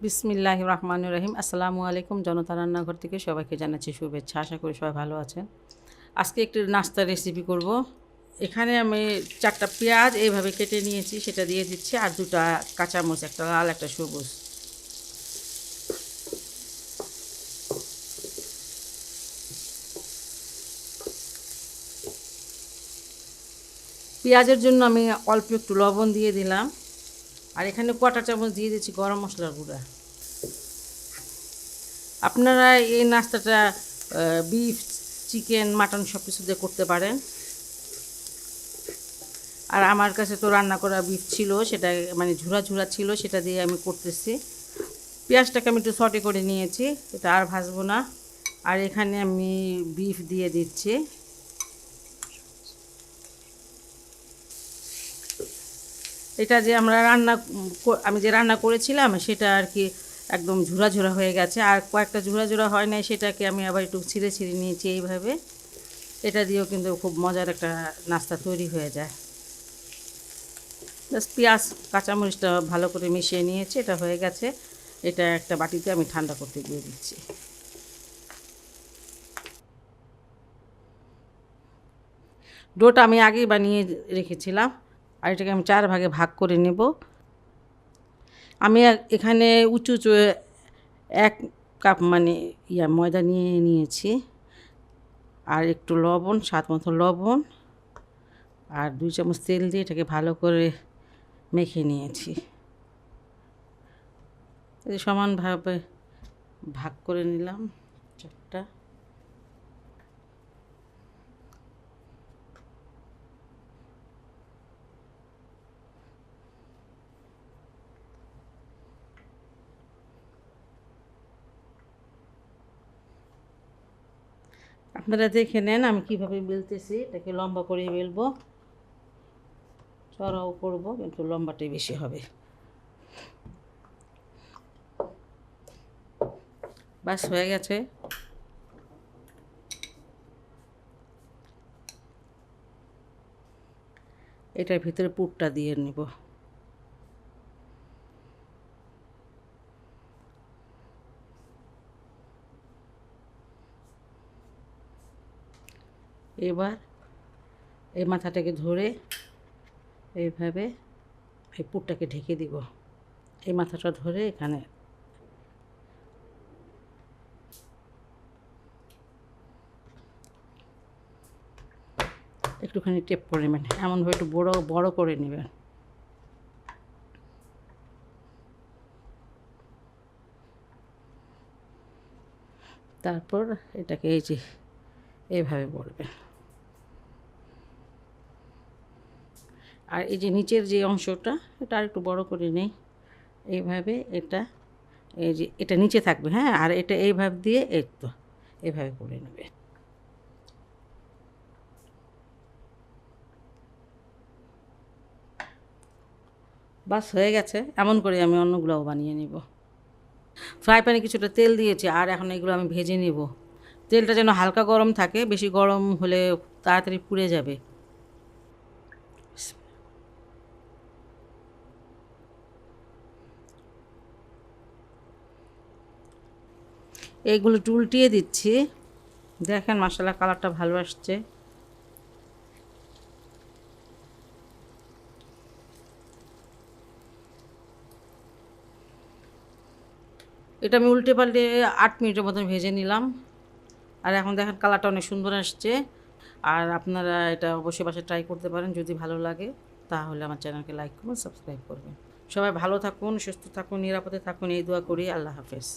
বিসমিল্লাহির রহমানির রহিম। আসসালামু আলাইকুম। জনতা রান্নাঘর থেকে সবাইকে জানাচ্ছি শুভেচ্ছা। আশা করি সবাই ভালো আছেন। আজকে একটু নাস্তার রেসিপি করব। এখানে আমি 4টা পেঁয়াজ এইভাবে কেটে নিয়েছি, সেটা দিয়ে দিচ্ছি, আর 2টা কাঁচামরিচ, একটা লাল একটা সবুজ। পেঁয়াজের জন্য আমি অল্প একটু লবণ দিয়ে দিলাম, আর এখানে 1/4 চামচ দিয়ে দিচ্ছি গরম মশলার গুঁড়া। আপনারা এই নাস্তাটা বিফ, চিকেন, মাটন সব কিছু দিয়ে করতে পারেন। আর আমার কাছে তো রান্না করা বিফ ছিল, সেটা মানে ঝুরা ঝুরা ছিল, সেটা দিয়ে আমি করতেছি। পেঁয়াজটাকে আমি একটু সটে করে নিয়েছি, এটা আর ভাজবো না। আর এখানে আমি বিফ দিয়ে দিচ্ছি। এটা যে আমি যে রান্না করেছিলাম সেটা আর কি একদম ঝুরা ঝুরা হয়ে গেছে, আর কয়েকটা ঝুরা ঝুরা হয় নাই, সেটাকে আমি আবার একটু ছিঁড়ে ছিঁড়ে নিয়েছি এইভাবে। এটা দিয়েও কিন্তু খুব মজার একটা নাস্তা তৈরি হয়ে যায়। জাস্ট পেঁয়াজ কাঁচামরিচটা ভালো করে মিশিয়ে নিয়েছি, এটা হয়ে গেছে। এটা একটা বাটিতে আমি ঠান্ডা করতে দিয়ে দিচ্ছি। ডোটা আমি আগেই বানিয়ে রেখেছিলাম, আর এটাকে আমি 4 ভাগে ভাগ করে নেব। আমি এখানে উঁচু উঁচু 1 কাপ মানে ময়দা নিয়ে নিয়েছি, আর একটু লবণ, স্বাদ মতো লবণ, আর 2 চামচ তেল দিয়ে এটাকে ভালো করে মেখে নিয়েছি। এই সমানভাবে ভাগ করে নিলাম 4টা। আপনারা দেখে নেন আমি কিভাবে বেলতেছি। এটাকে লম্বা করে বেলবো, চড়াও করব, কিন্তু লম্বাটাই বেশি হবে। বাস হয়ে গেছে। এটার ভিতরে পুরটা দিয়ে নিব। এবার এই মাথাটাকে ধরে এইভাবে এই পুরটাকে ঢেকে দিব। এই মাথাটা ধরে এখানে একটুখানি টেপ করে নেবেন, এমনভাবে একটু বড় বড় করে নেবেন। তারপর এটাকে এই যে এইভাবে বলবেন। আর এই যে নিচের যে অংশটা, এটা আর একটু বড় করে নেই। এইভাবে এটা, এই যে এটা নিচে থাকবে, হ্যাঁ, আর এটা এইভাবে দিয়ে এই তো এইভাবে করে নেবে। বাস হয়ে গেছে। এমন করে আমি অন্যগুলোও বানিয়ে নিব। ফ্রাই প্যানে কিছুটা তেল দিয়েছি, আর এখন এগুলো আমি ভেজে নিব। তেলটা যেন হালকা গরম থাকে, বেশি গরম হলে তাড়াতাড়ি পুড়ে যাবে। এইগুলো উল্টিয়ে দিচ্ছি। দেখেন মশলা কালারটা ভালো আসছে। এটা আমি উল্টে পাল্টে 8 মিনিটের মতন ভেজে নিলাম, আর এখন দেখেন কালারটা অনেক সুন্দর আসছে। আর আপনারা এটা অবশ্যই বাসায় ট্রাই করতে পারেন। যদি ভালো লাগে তাহলে আমার চ্যানেলকে লাইক করুন, সাবস্ক্রাইব করবেন। সবাই ভালো থাকুন, সুস্থ থাকুন, নিরাপদে থাকুন, এই দোয়া করি। আল্লাহ হাফেজ।